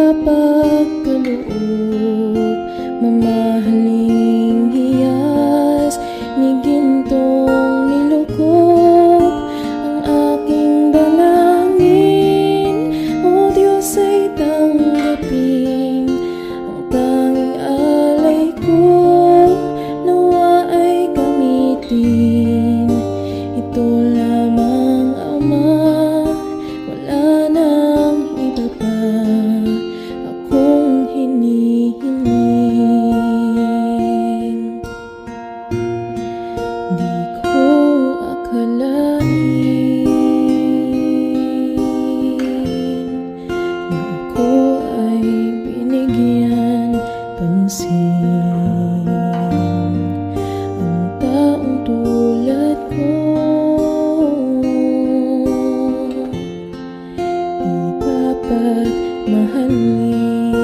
makapagkaloob, mamahaling hiyas ni gintong nilukop ang aking dalangin. O Diyos ay tanggapin ang tanging alay ko, nawa ay gamitin ito lamang, Ama. Wala nang iba pa akong hinihiling. Di ko akalain na ako ay binigyan pansin. Ang taong tulad ko dapat mahalin.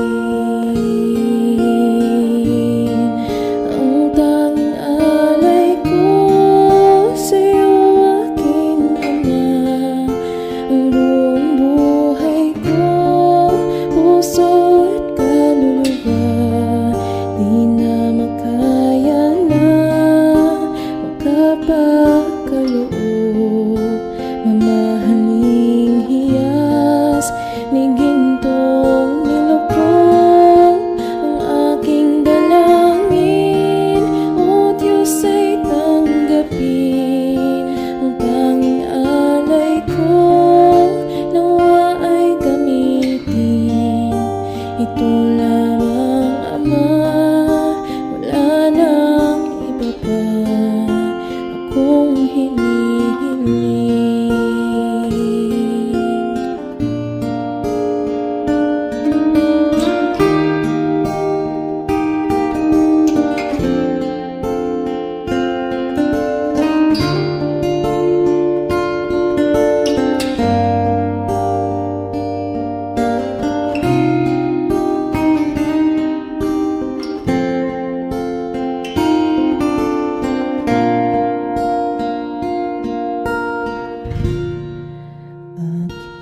Ang tanging alay ko sa'yo, aking Ama. Ang buong buhay ko, puso at kaluluwa, di na makaya na makapagkaloob, mamahaling hiyas ni gintong nilukop ang aking dalangin. O Diyos ay tanggapin ang tanging alay ko, nawa ay gamitin ito lamang, Ama. Wala nang iba pa akong hinihiling.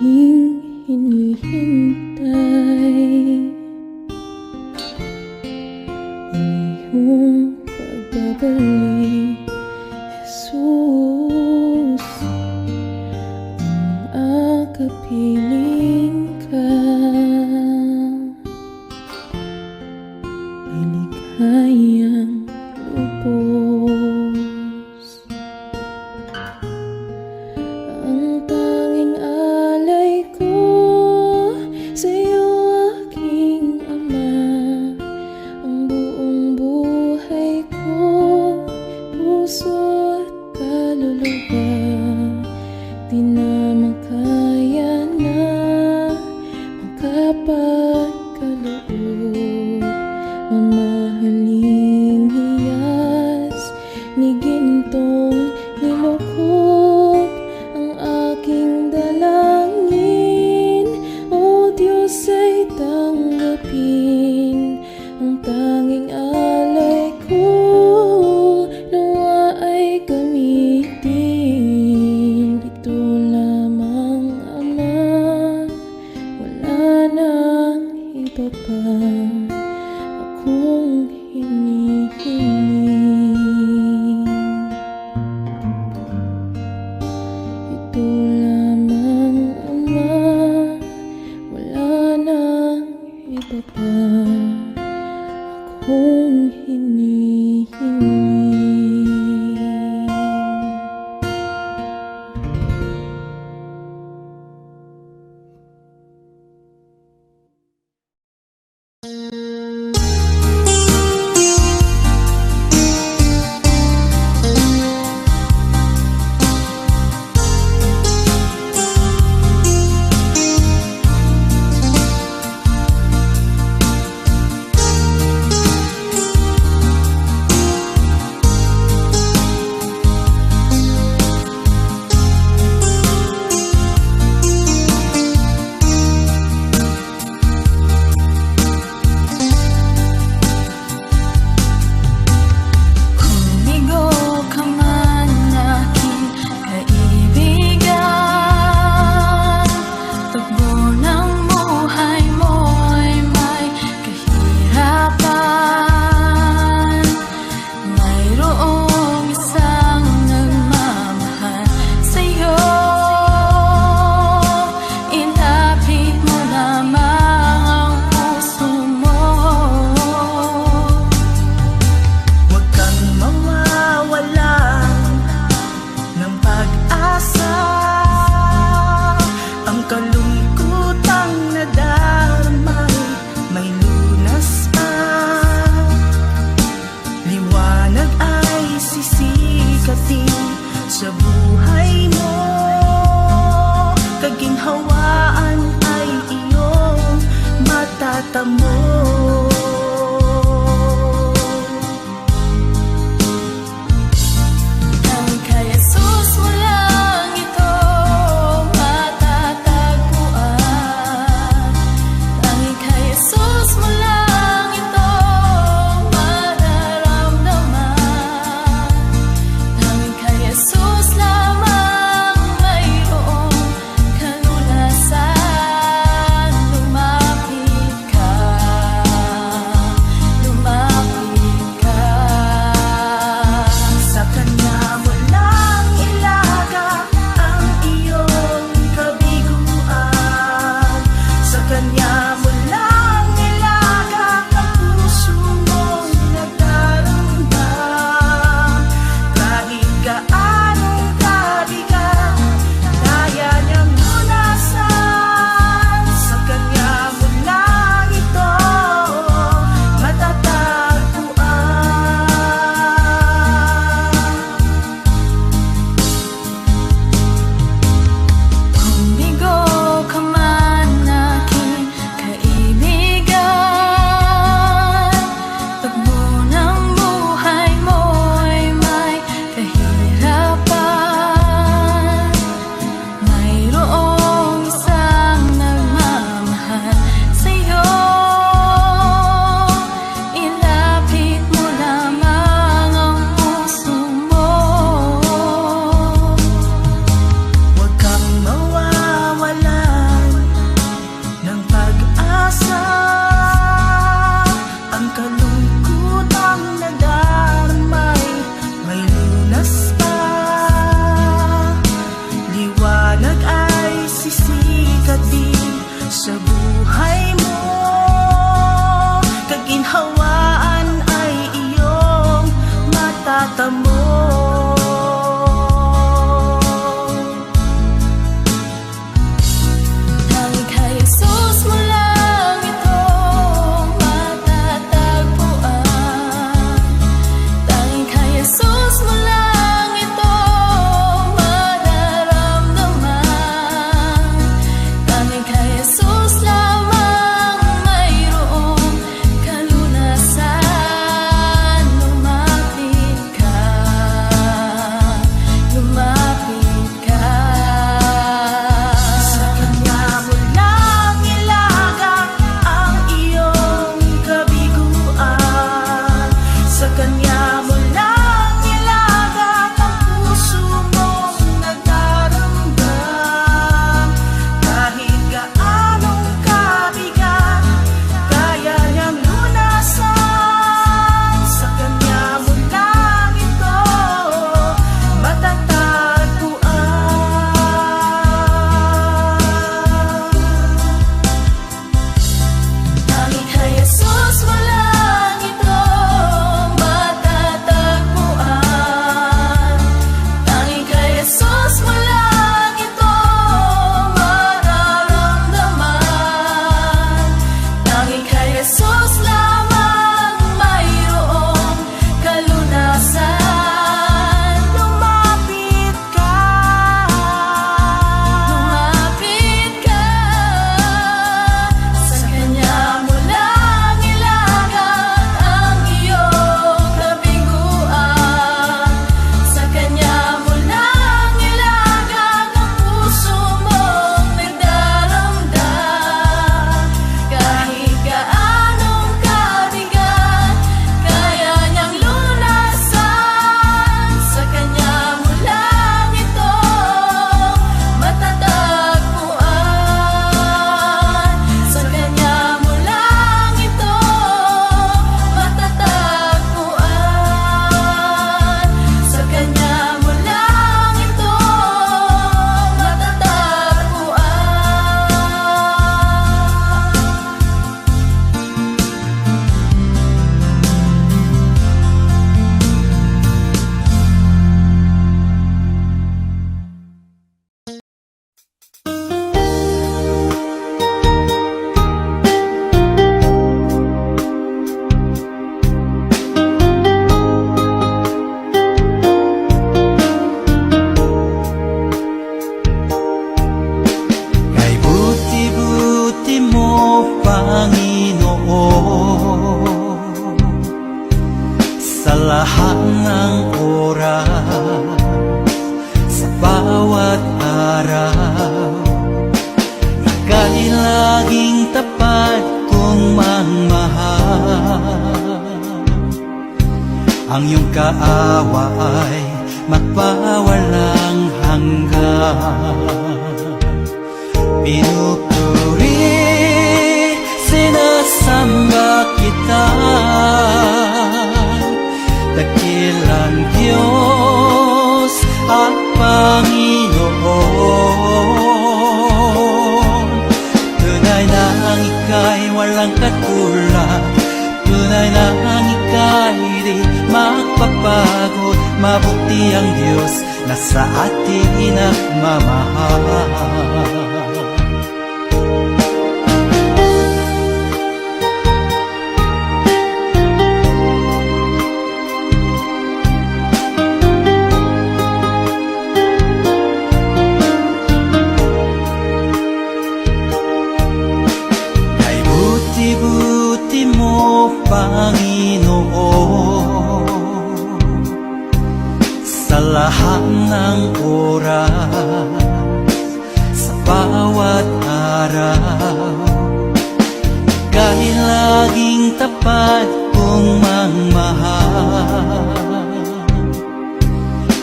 Aking hinihintay ang iyong pagbabalik, Jesus. Ang akapiling ka ay lighayang lubos. Ang tanging alay ko sa'yo, aking Ama. Ang buong buhay ko, puso at kaluluwa, di na makaya na makapagkaloob, mamahaling hiyas ni gintong nilukop ang aking dalangin. O Diyos ay tanggapin ang tanging alay ko, nawa ay gamitin ito lamang, Ama. Wala nang iba pa akong hinihiling. Ito lamang, Ama. Wala nang iba pa akong hinihiling. ng oras, sa bawat araw, ika'y laging tapat kong magmahal. Ang iyong kaawa ay magpawalang hanggan. Pinupuri, sinasamba kita, dakilang Diyos at Panginoon. Tunay na ang ika'y walang katulad, tunay na ang ika'y di magpapagod. Mabuti ang Diyos na sa atin nagmamahal. Kay buti-buti mo, Panginoon, sa lahat ng oras, sa bawat araw, ika'y laging tapat kong magmahal.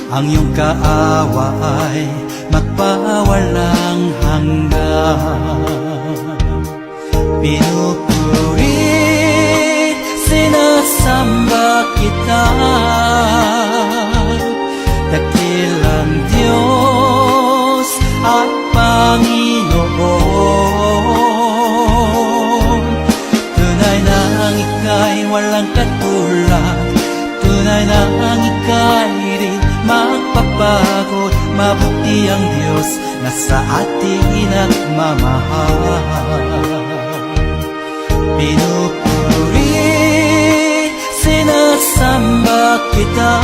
Ang iyong kaawa ay magpawalang hanggan. Pinupuri, sinasamba kita, dakilang Diyos at Panginoon. Tunay na ang ika'y walang katulad, tunay na ang ika'y di magpapagod. Mabuti ang Diyos na sa atin nagmamahal. Pinupuri, sinasamba kita,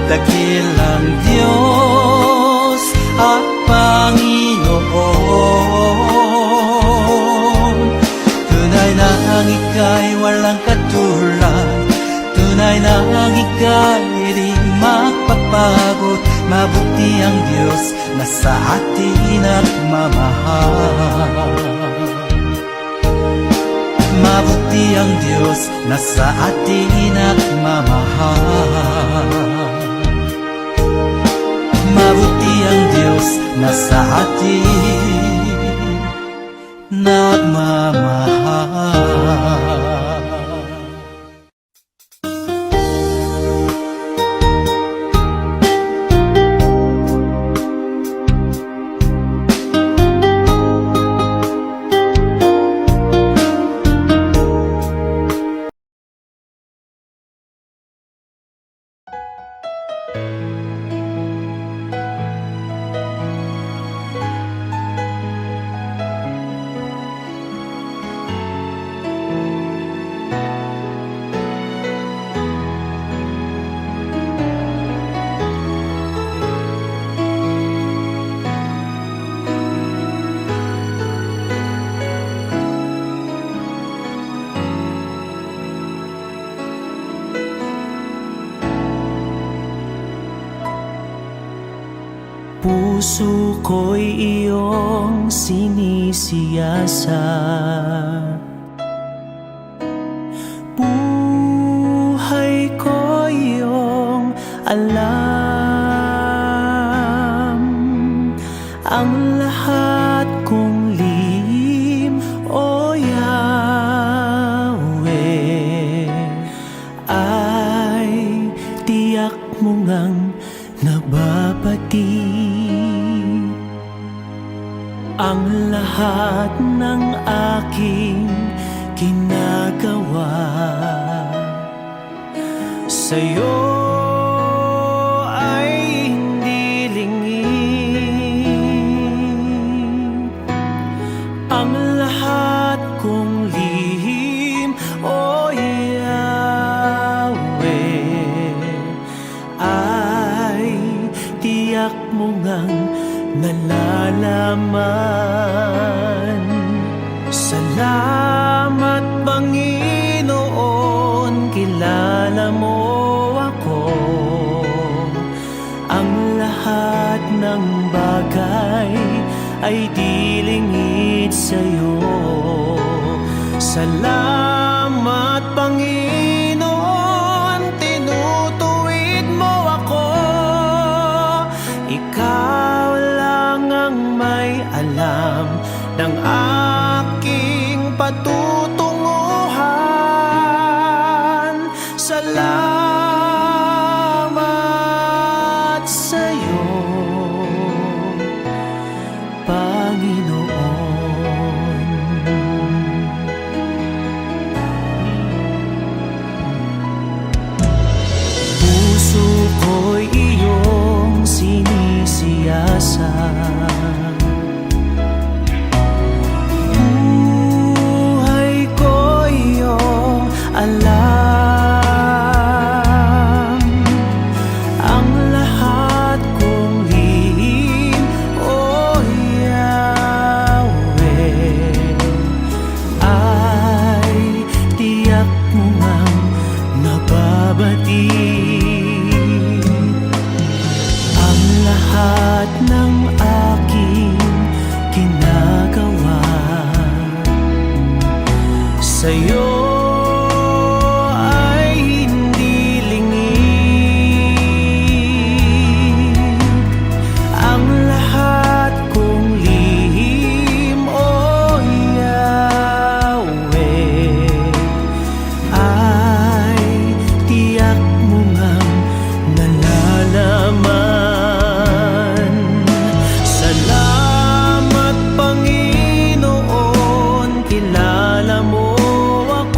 dakilang Diyos at Panginoon. Tunay na ang ika'y walang katulad, tunay na ang ika'y di magpapagod. Mabuti ang Diyos na sa atin nagmamahal. Mabuti ang Diyos na sa atin nagmamahal. Mabuti ang Diyos na sa atin nagmamahal. Puso ko'y iyong sinisiyasat, buhay ko iyong alam. Ang lahat kong lihim, O Yahweh, ay tiyak mo ngang nababati. Ang lahat ng aking ginagawa sa'yo ay hindi lingid. Ang lahat kong lihim, O Yahweh, ay tiyak mo ngang nalalaman. Salamat, Panginoon, kilala Salamat Panginoon, tinutuwid mo ako. Ikaw lang ang may alam ng aking patutunguhan. Salamat sa'yo, Panginoon. Puso ko'y iyong sinisiyasat, buhay ko iyong alam. Ang lahat kong lihim, O Yahweh, ay tiyak mo ngang nababati. Ang lahat ng aking ginagawa sa'yo ay hindi lingid. Ang lahat kong lihim, O Yahweh, ay tiyak mo ngang nalalaman. Salamat Panginoon, kilala mo ako.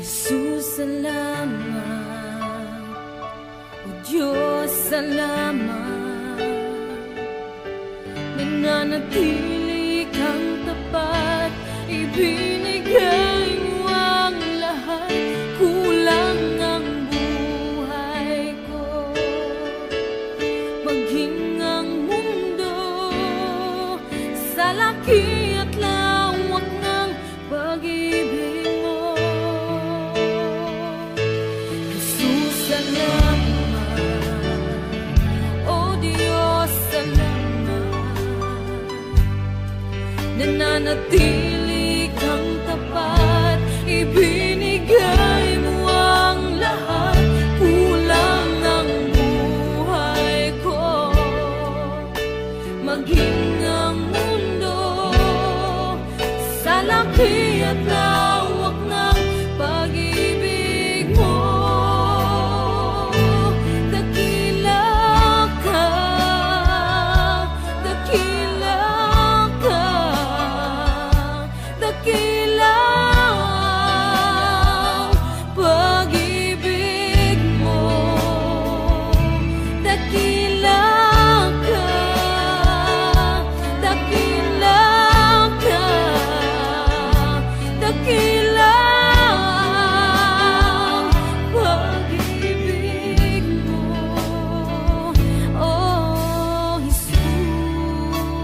Jesus, salamat. O Diyos, salamat. Nananatili kang tapat, ibinigay mo ang lahat. Kulang ang buhay ko, maging ang mundo sa laki at lawak ng pag-ibig mo. Jesus, salamat. O Diyos, salamat. Nananatili kang tapat, ibinigay mo ang lahat. Kulang ang buhay ko, maging ang mundo sa laki at lawak ng pag-ibig mo. Dakila ka, dakila ka, dakila ang pag-ibig mo. Dakila ka, dakila ka, dakila ang pag-ibig mo. Oh, Jesus.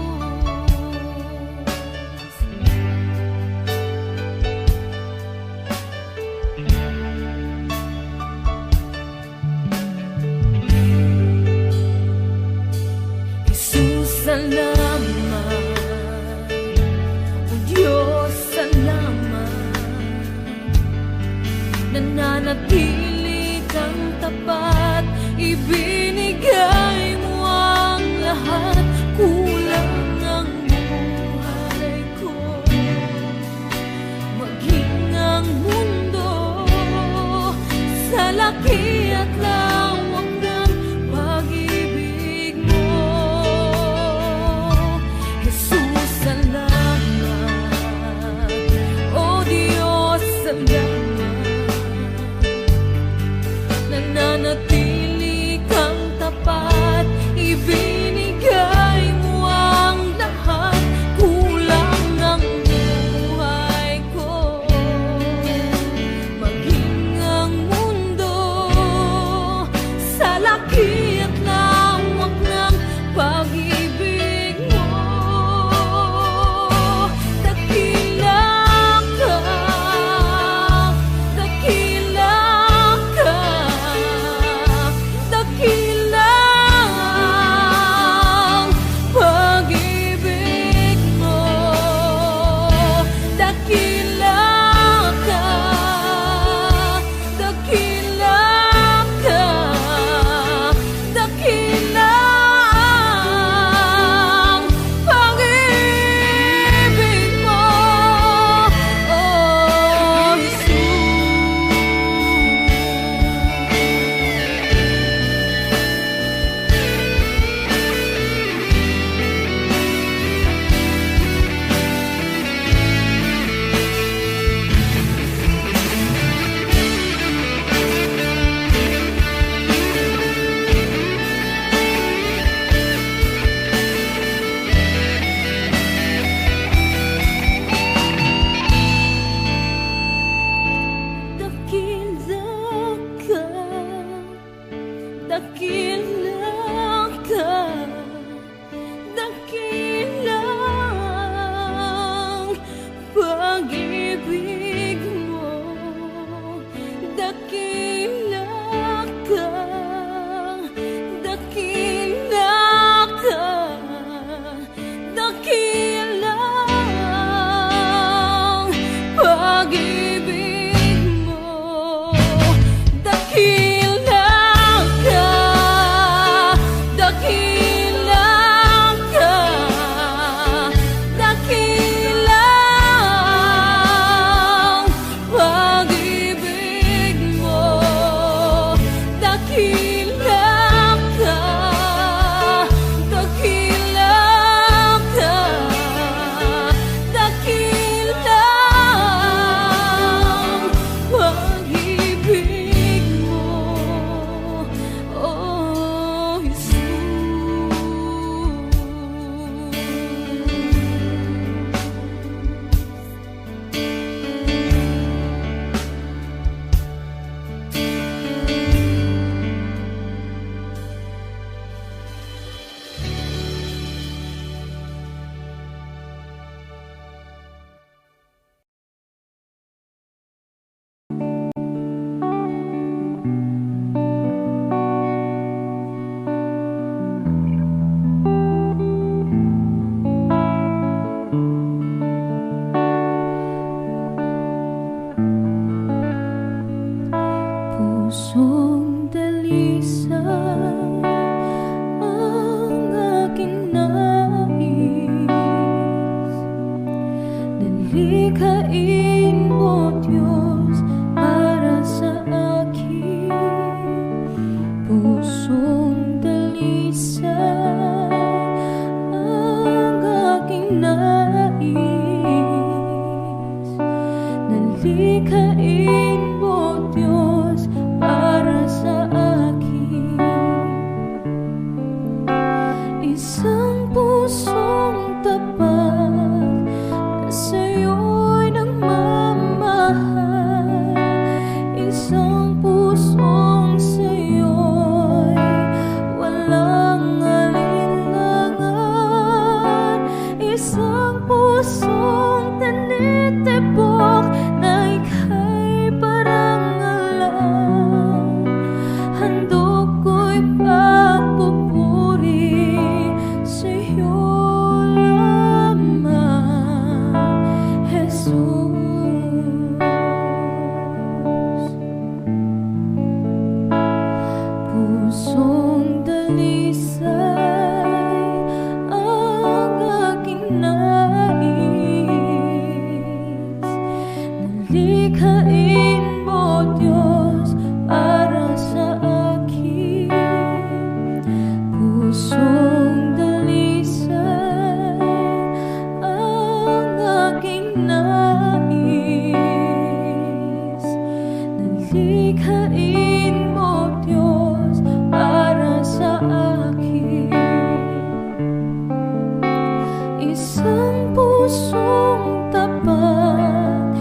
Isang pusong tapat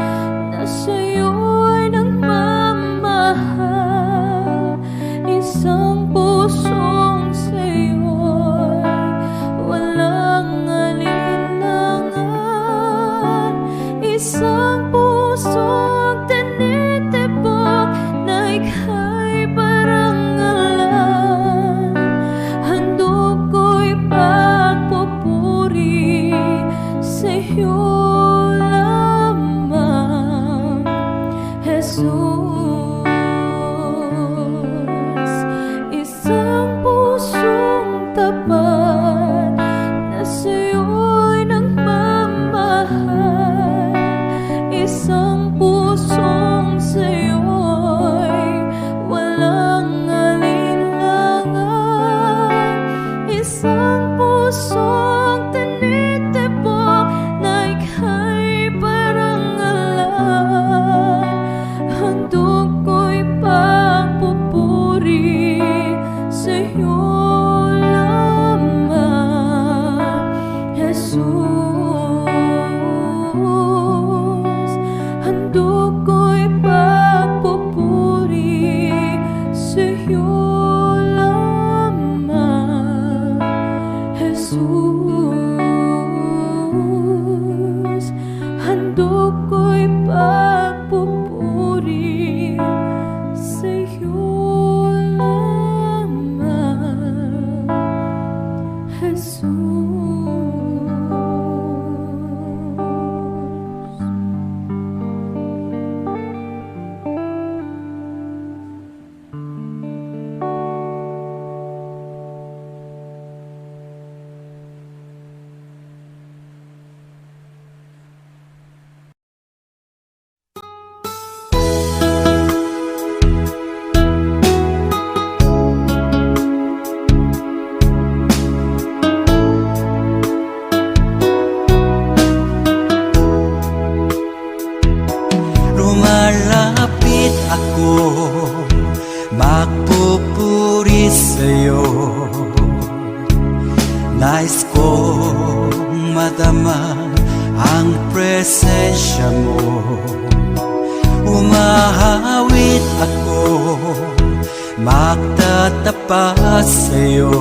na sa'yo'y nagmamahal. Isang pusong sa'yo'y walang alinlangan. Isang pusong tinitibok na ika'y parangalan. Handog ko'y pagpupuri sa'yo lamang, Jesus. Isang pusong tapat na sa'yo'y nagmamahal. Isang pusong sa'yo'y walang alinlangan. Isang pusong tinitibok na ika'y parangalan. Handog ko'y pagpupuri sa'yo lamang, Jesus. Handog ko'y pagpupuri sa'yo lamang, Jesus. Handog ko'y pagpupuri sa'yo lamang, Jesus. Lumalapit ako, magpupuri sa'yo. Nais kong madama ang presensya mo. Umahawit ako, magtatapat sa'yo.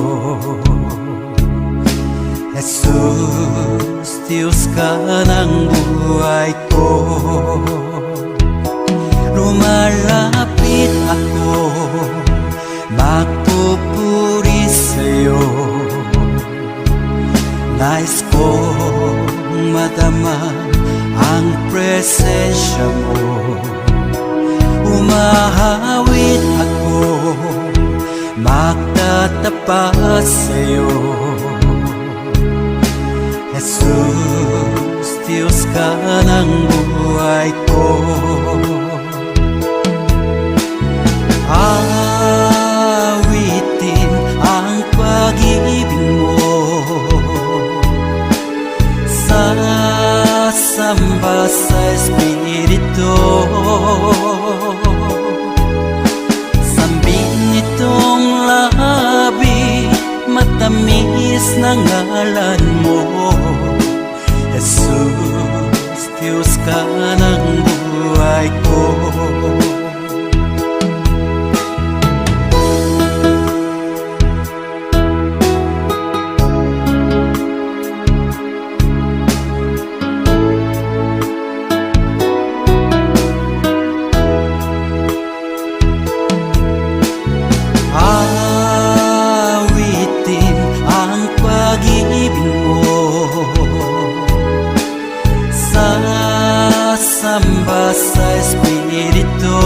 Jesus, Diyos ka ng buhay ko. Lumalapit ako, magpupuri sa'yo. Nais kong madama ang presensya mo. Umahawit ako, magtatapat sa'yo. Jesus, Diyos ka ng buhay ko. Awitin ang pag-ibig mo, sasamba sa Espiritu. Sambin nitong labi, matamis na ngalan mo. Jesus, Diyos ka ng buhay ko. Awitin ang pag-ibig mo, sasamba sa Espiritu.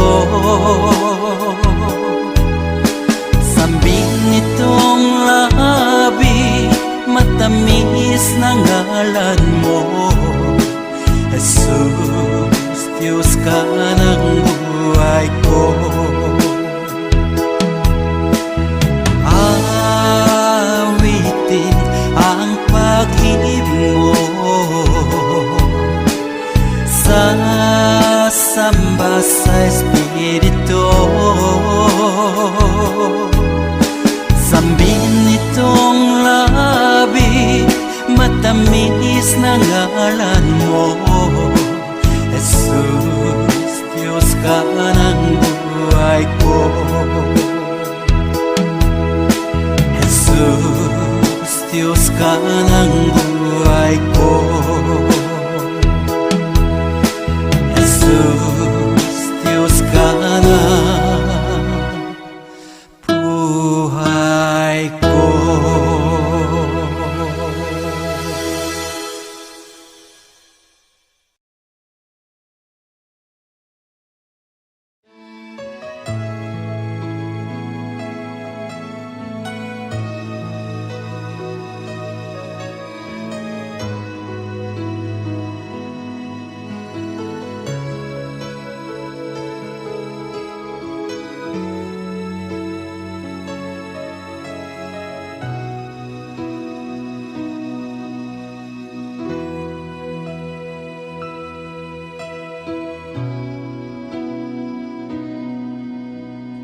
Sambing nitong labi, matamis na ngalan mo. Jesus, Diyos ka ng buhay ko. Awitin ang pag-ibig mo, sasamba sa Espiritu. Sambin nitong labi, matamis matamis na ngalan mo. Jesus, Diyos ka ng buhay ko. Jesus, Diyos ka ng buhay ko. Jesus, Diyos ka ng buhay ko.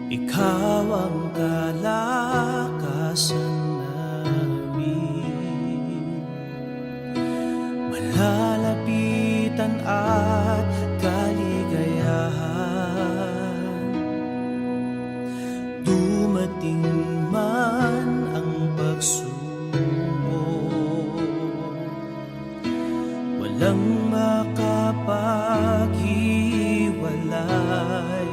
Ikaw ang kalakasan namin, malalapitan at kaligayahan. Dumating man ang pagsubok, walang makapaghiwalay,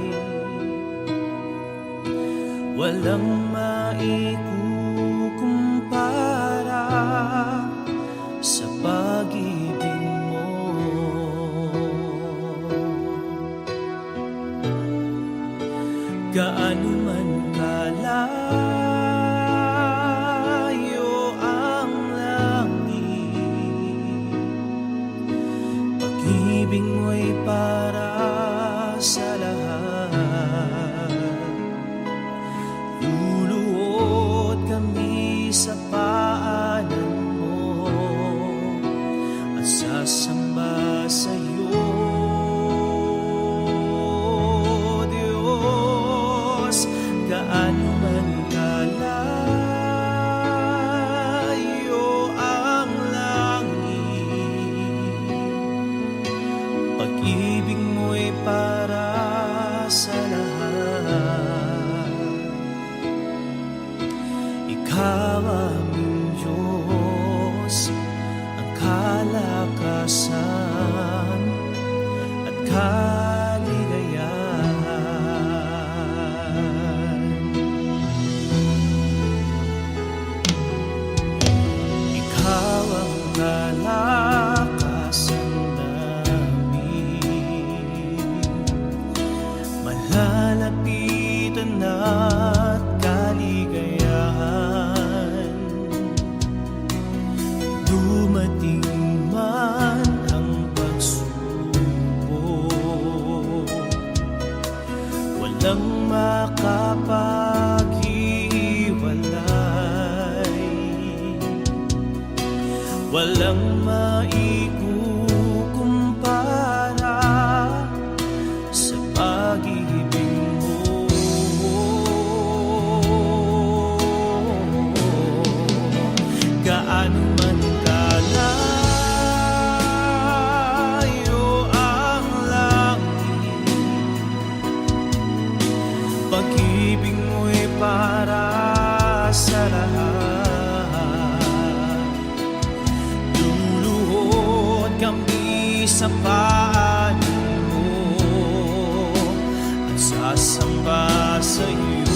walang maikukumpara sa pag-ibig mo. Gaano man kalayo ang langit, pag-ibig mo'y para sa lahat. Luluhod kami sa paanan mo at sasamba sa iyo, Diyos. Gaano man kalayo ang langit, pag-ibig mo'y para sa lahat. Ikaw aming Diyos, ang kalakasan at kaligayahan. Ikaw ang kalakasan namin, malalapitan at kaligayahan. Dumating man ang pagsubok, walang makapaghiwalay, walang maikukumpara sa pag-ibig mo. Gaano man kalayo ang langit, pag-ibig mo'y para sa lahat. Luluhod kami sa paanan mo at sasamba sa iyo,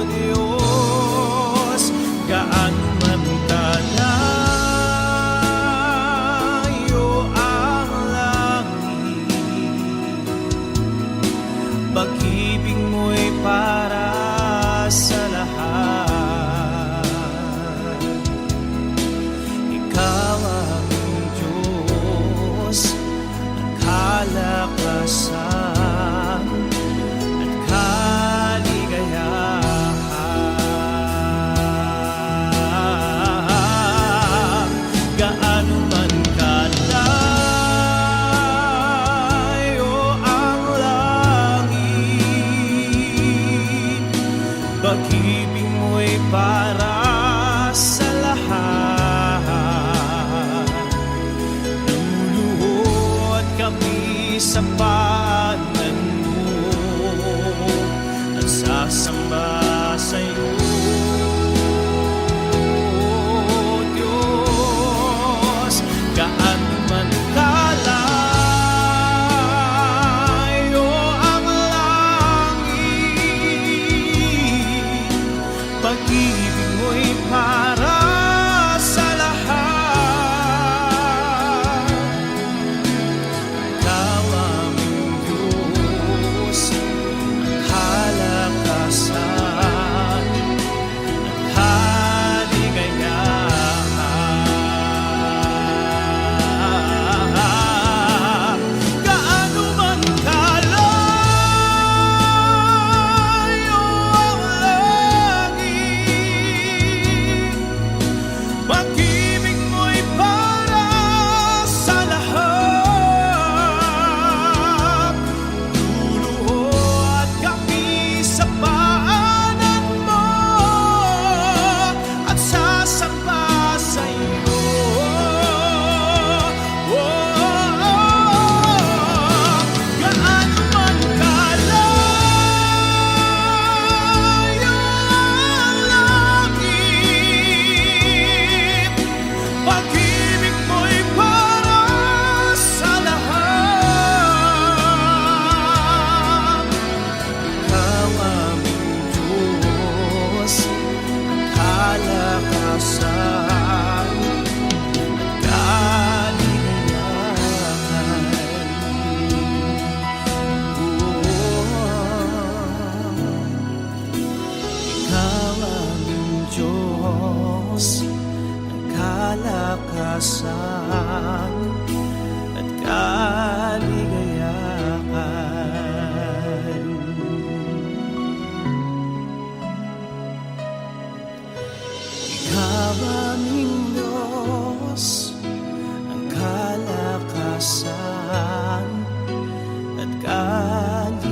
Diyos. Gaano man kalayo ang langit, pag-ibig mo'y para sa lahat. Ikaw ang sa paanan mo at sasamba sa'yo, Diyos. Gaano man kalayo ang langit, pag-ibig mo'y para sa lahat. Ikaw aming Diyos, ang kalakasan at kaligayahan. Gaano man kalayo ang langit, pag-ibig mo'y para sa lahat. Luluhod kami sa paanan mo at sasamba sa'yo. Gaano man kalayo ang langit, pag-ibig mo'y para sa lahat. Ikaw aming Diyos, ang kalakasan at kaligayahan. Ikaw aming Diyos, ang kalakasan at kaligayahan. Ikaw aming Diyos, ang kalakasan at kaligayahan.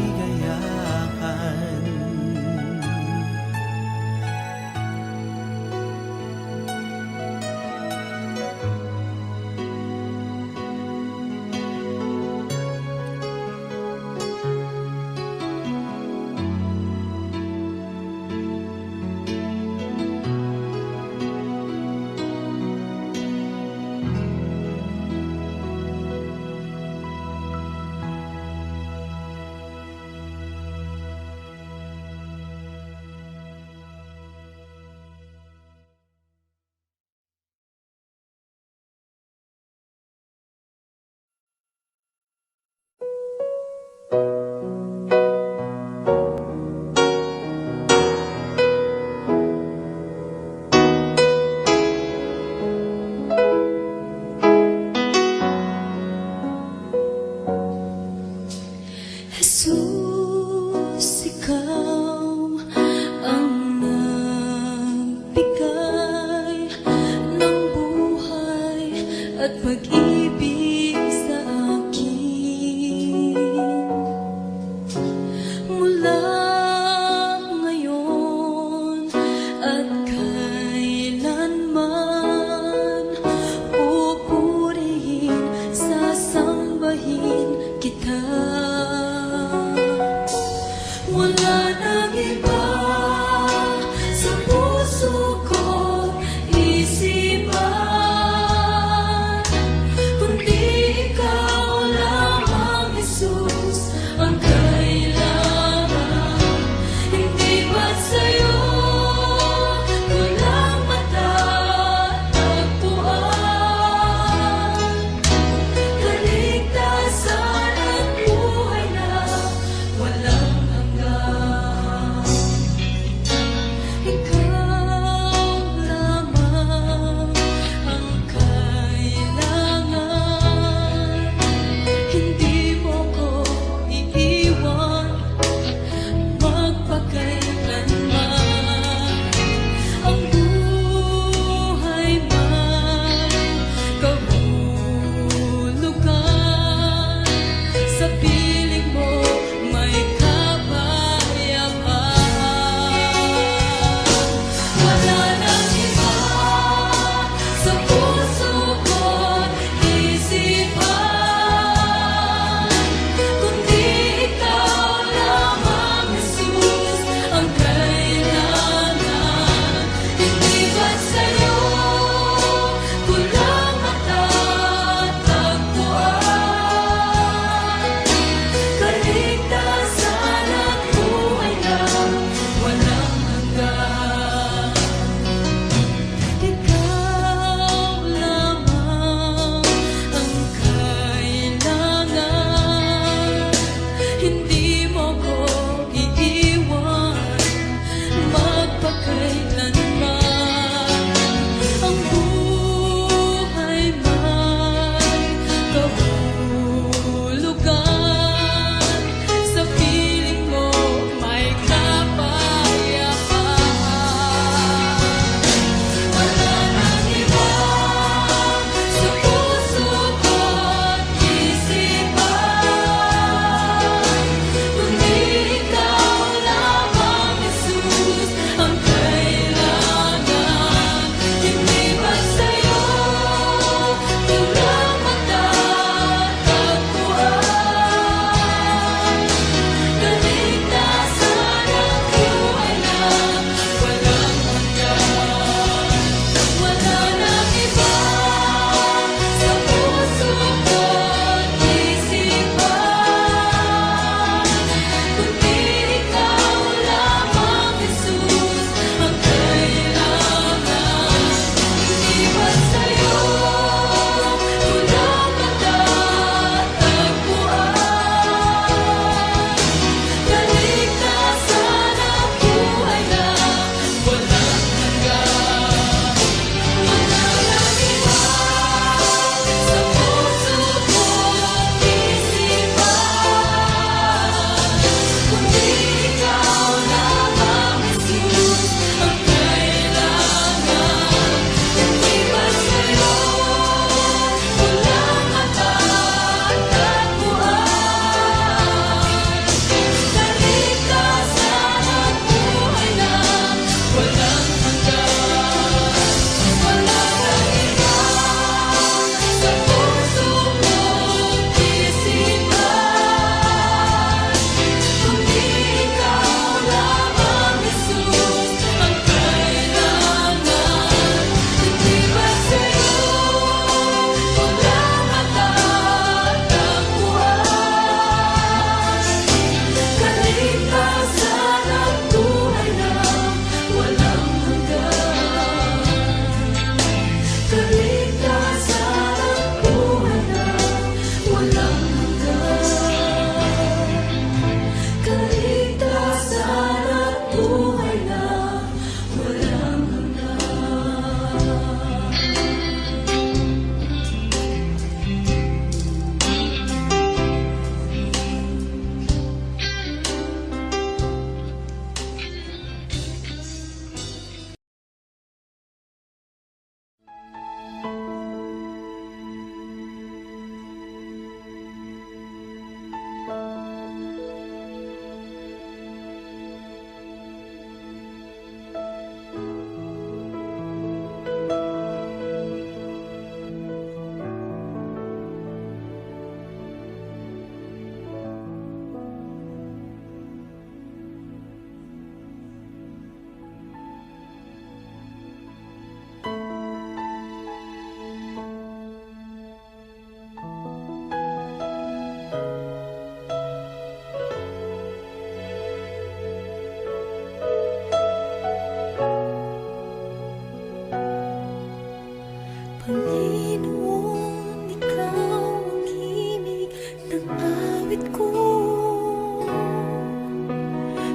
Panginoon, ikaw ang himig ng awit ko.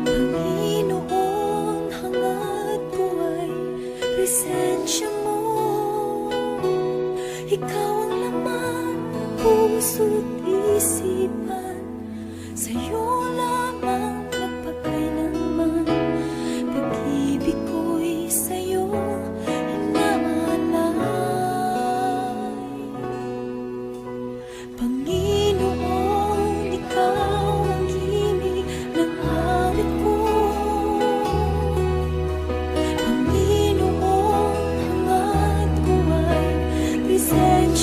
Panginoon, hangad buhay, presensya mo. Ikaw ang laman ng puso't isipan, sa'yo lamang magpakailanman. Pag-ibig ko'y sa'yo inaalay. Panginoon, ikaw ang himig ng awit ko. Panginoon, hangad ko ay presensya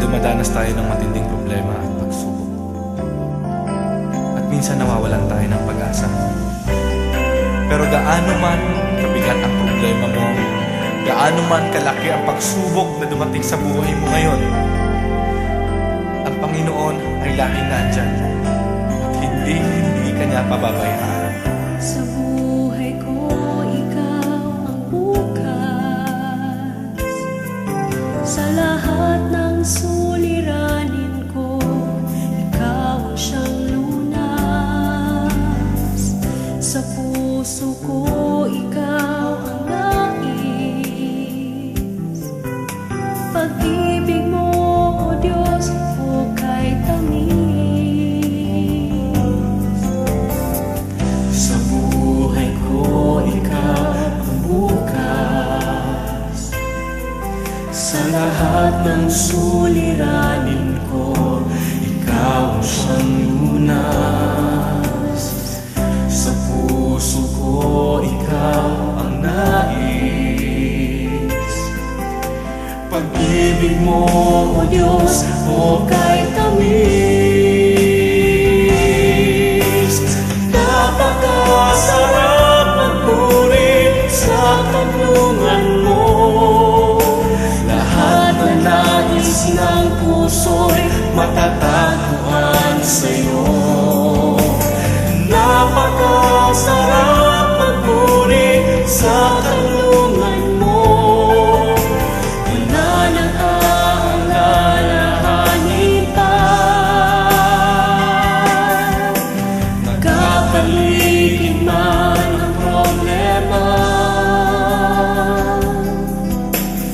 dumadanas tayo ng matinding problema at pagsubok. At minsan nawawalan tayo ng pag-asa. Pero gaano man kabigat ang problema mo, gaano man kalaki ang pagsubok na dumating sa buhay mo ngayon, ang Panginoon ay laging nandyan at hindi ka niya pababayaan. Sa buhay ko, ikaw ang bukas. Sa lahat ng suliranin ko, ikaw ang siyang lunas. Sa puso ko, ikaw ang nais. Pag-ibig mo, O Diyos, hukay tamis. Sa buhay ko, ikaw ang bukas. Sa lahat ng suliranin ko, ikaw ang siyang lunas. Sa puso ko, ikaw ang nais. Pag-ibig mo, O Diyos, hukay tamis. Napakasarap magpuri sa kanlungan mo. Lahat na nais ng puso'y matatagpuan sa'yo. Napakasarap magpuri sa kanlungan mo. Wala nang aalalahanin pa. Nagkapaligid man ang problema,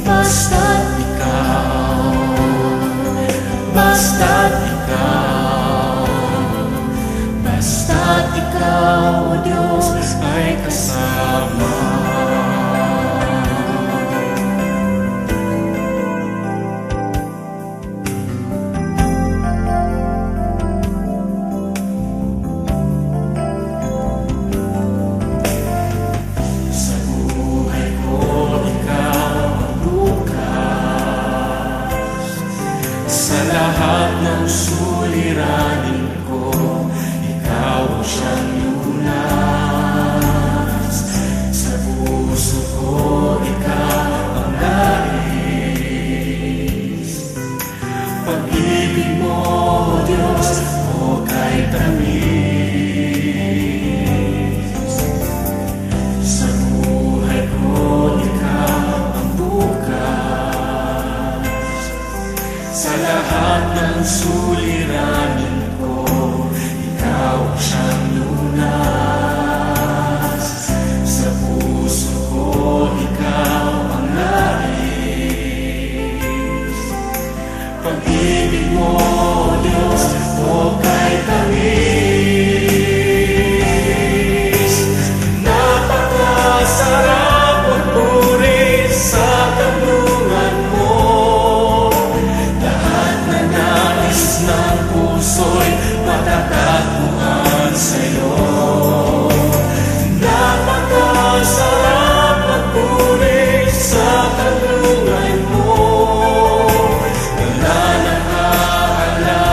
basta't ikaw, basta't ikaw, basta't ikaw, O Diyos, ay kasama. Sa buhay ko, ikaw ang bukas. Sa lahat ng suliranin ko, ikaw ang siyang lunas. Sa puso ko, ikaw ang nais. Pag-ibig mo, O Diyos, hukay tamis. Sa buhay ko, ikaw ang bukas. Sa lahat ng suliranin ko, ikaw ang siyang lunas. Sa puso ko, ikaw ang nais. Pag-ibig mo, O Diyos, hukay tamis. Napakasarap magpuri sa kanlungan mo. Lahat na nais ng puso'y matatagpuan sa'yo. Napakasarap magpuri sa kanlungan mo. Wala nang aalala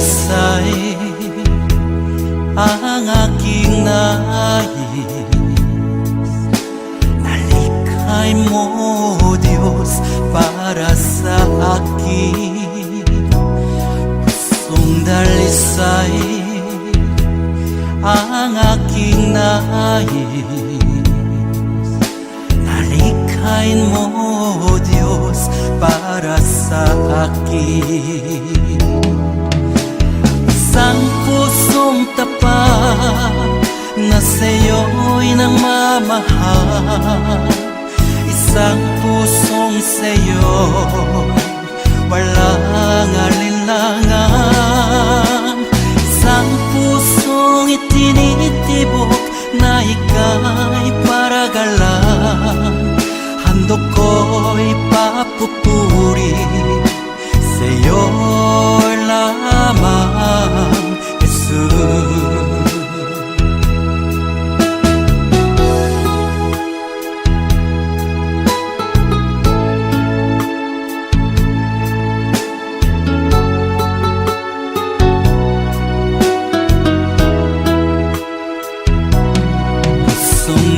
dalisay ang aking nais. Nalikhay mo, Diyos, para sa akin. Pusong dalisay ang aking nais. Nalikhain mo, Diyos, para sa akin. Isang pusong tapat na sa'yo'y nagmamahal. Isang pusong sa'yo'y walang alinlangan. Isang pusong itinitibok na ika'y paragalan. Handog ko'y papupuri sa'yo lamang, Jesus.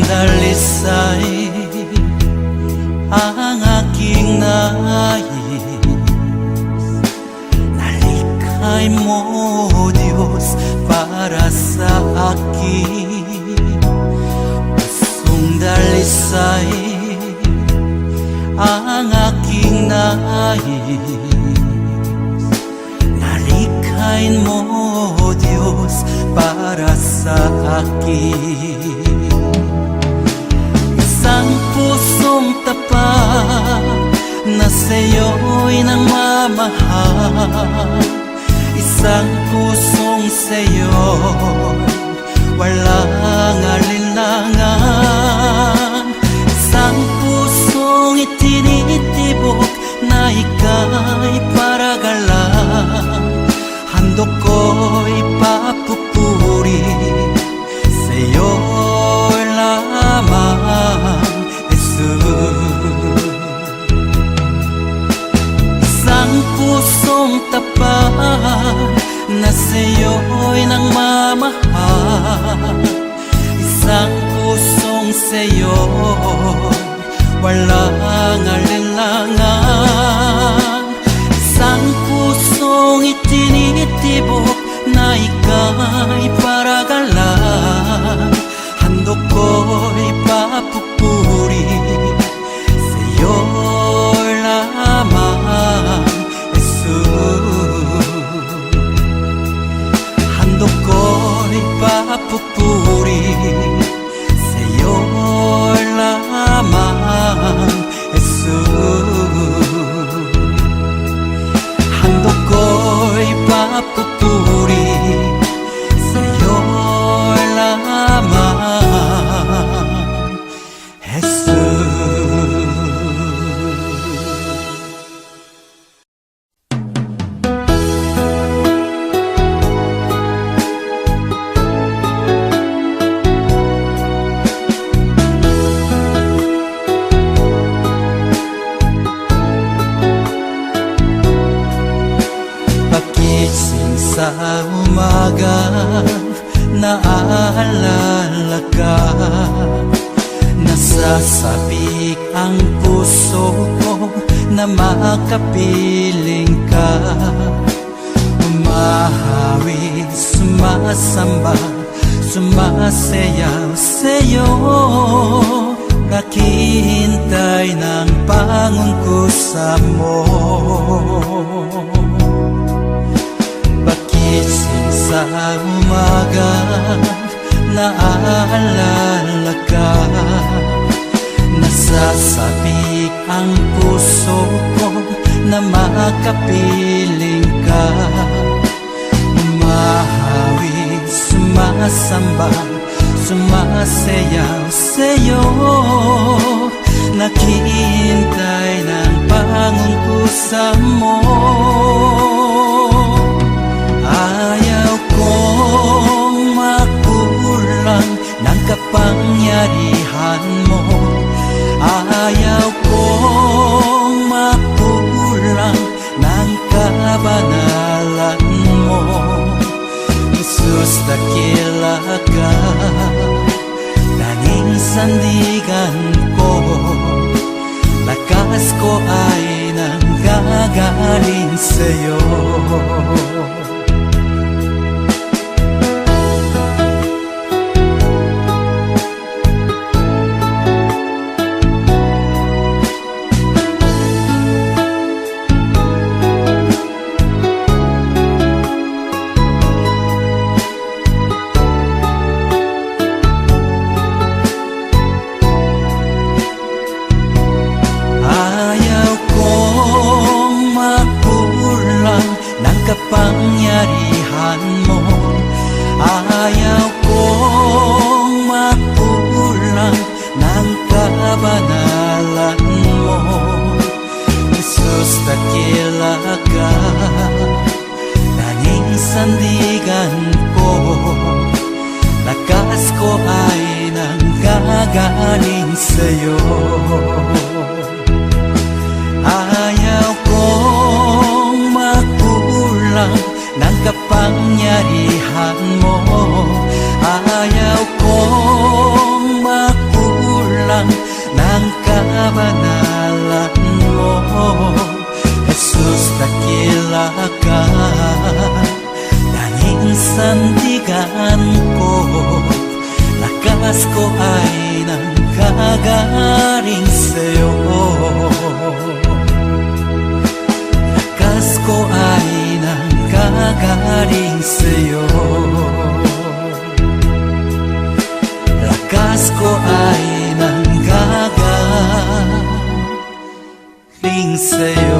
Dalisay ang aking nais. Nalikhay mo, Diyos, para sa akin. Pusong dalisay ang aking nais. Nalikhain mo, Diyos, para sa akin. Isang pusong tapat na sa'yo'y nagmamahal. Isang pusong sa'yo'y walang alinlangan. Isang pusong itinitibok na ika'y paragalan. Handog ko'y papupuri sa'yo lamang, Jesus. Isang pusong tapat na sa'yo'y nagmamahal. Isang pusong sa'yo'y walang alinlangan. Isang pusong itinitibok na ika'y paragalan. Handog ko'y papupuri sa'yo lamang, Jesus. Handog ko'y papupuri sa'yo lamang, Jesus. Handog ko'y papupuri sa'yo lamang, Jesus. Pagising sa umaga, naaalala ka. Nasasabik ang puso ko na makapiling ka. Umahawig, sumasamba, sumasayaw sa'yo. Naghihintay ng pangungkusa mo. Pagising sa umaga, naaalala ka. Nasasabik ang puso ko na makapiling ka. Umahawig, sumasamba, sumasayaw sa'yo. Naghihintay ng pangungkusa mo. Ayaw kong makulang ng kapangyarihan mo. Ayaw kong makulang ng kabanalan mo. Jesus, dakila ka, tanging sandigan ko. Lakas ko ay nanggagaling sa'yo. Kapangyarihan mo, ayaw kong makulang ng kabanalan mo. Jesus, dakila ka, tanging sandigan ko. Lakas ko ay nanggagaling sa'yo. Ayaw kong makulang ng kapangyarihan mo. Ayaw kong makulang ng kabanalan mo. Jesus, dakila ka, tanging sandigan ko. Lakas ko ay nanggagaling sa'yo. Lakas ko ay nanggagaling sa'yo. Lakas ko ay nanggagaling sa'yo.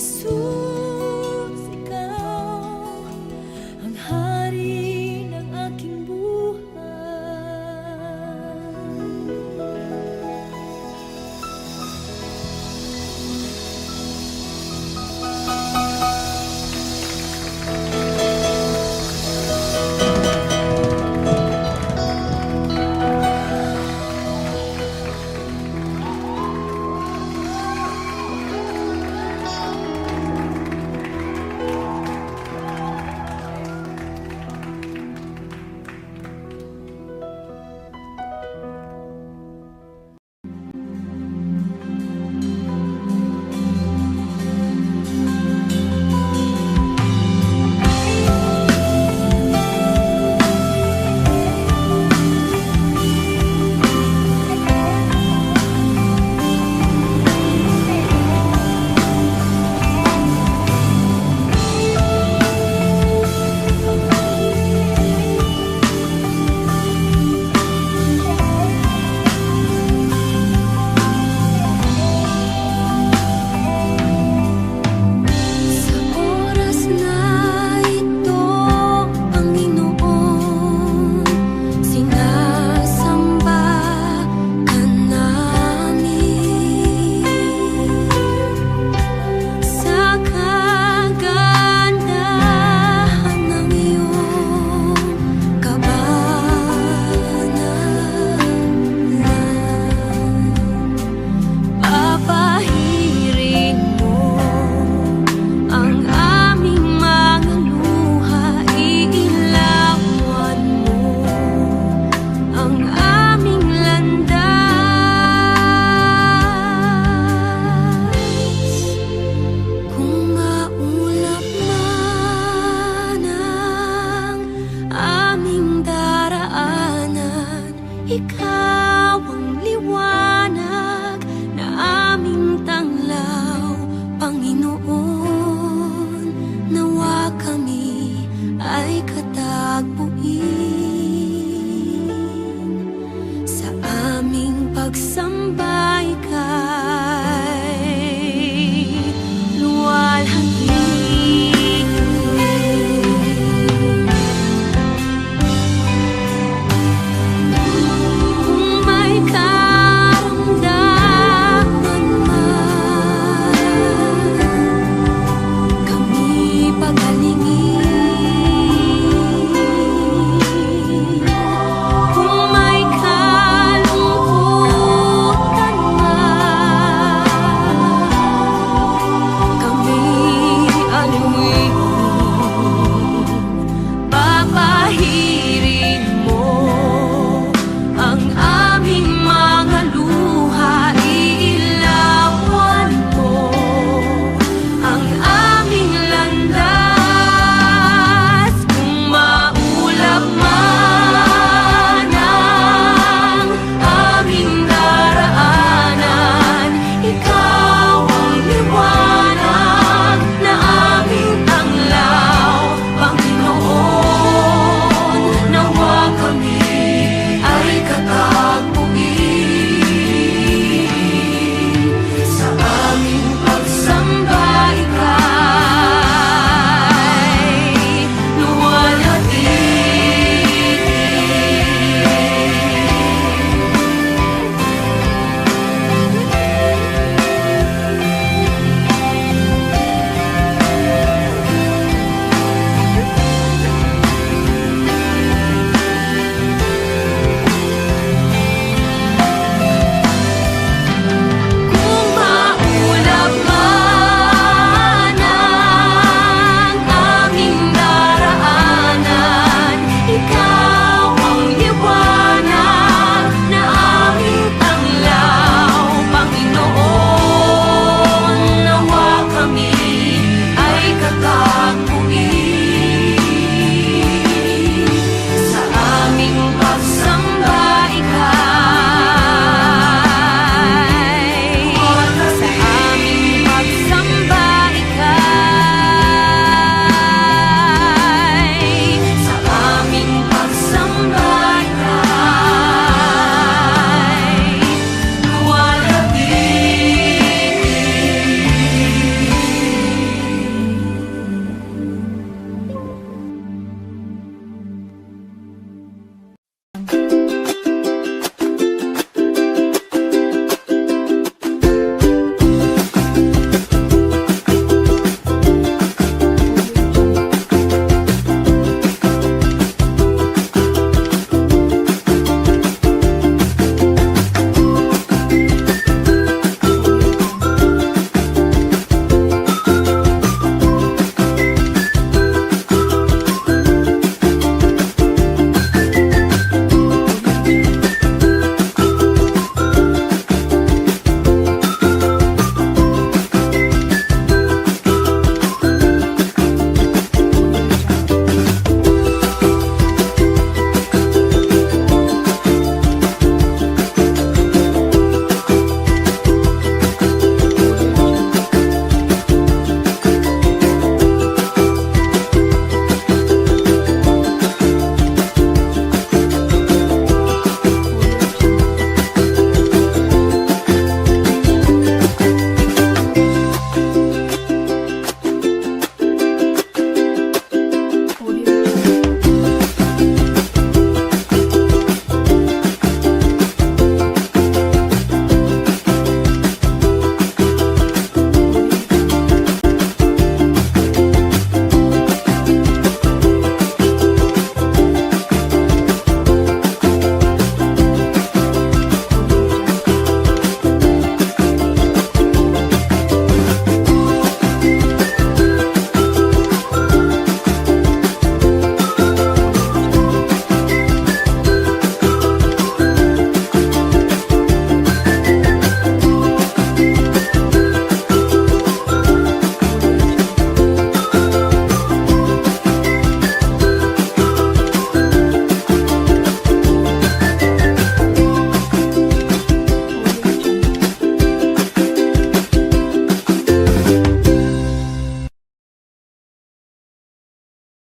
Jesus.